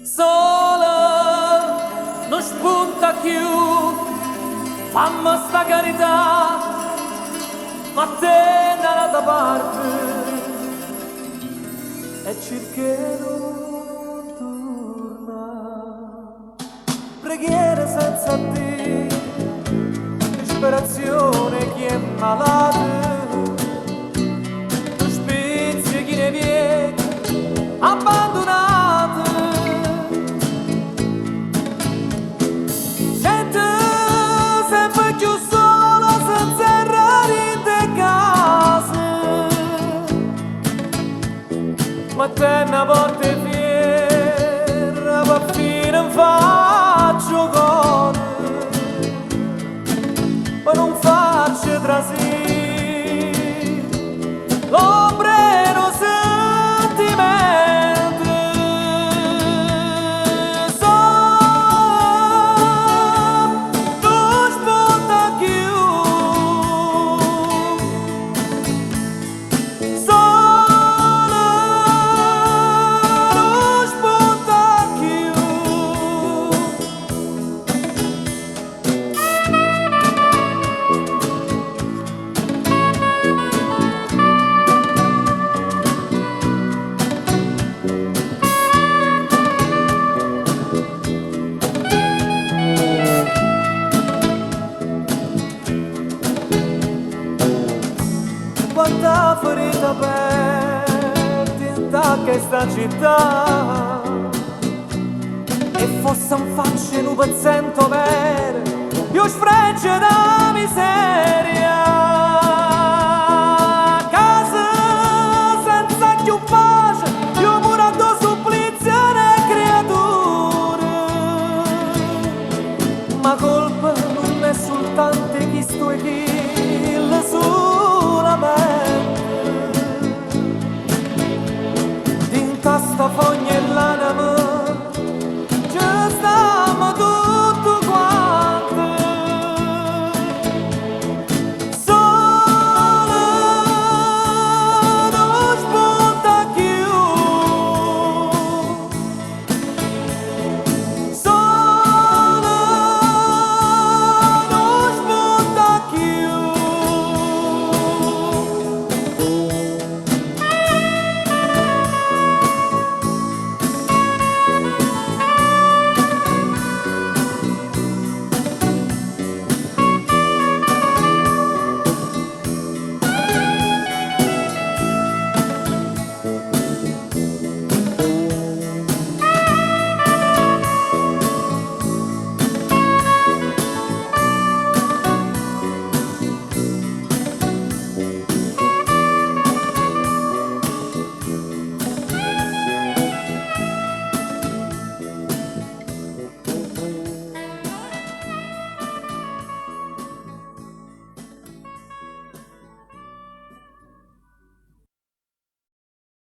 Sola non spunta più, fammi sta carità, ma te dall'altra parte e cercherò torna. Preghiere senza te, disperazione chi è malato, tu spezzi chi ne viene abbandonato. Sento sempre più solo senza errare in te casa, ma te una volta fiera, ma fine non faccio cuore, ma non faccio trasì l'ombrero sentimento. So, tu spunta più, solo tu spunta più. Quanta ferita aperta in questa città, e fosse un faccio in un pezzento vero, io sfregio da miseria.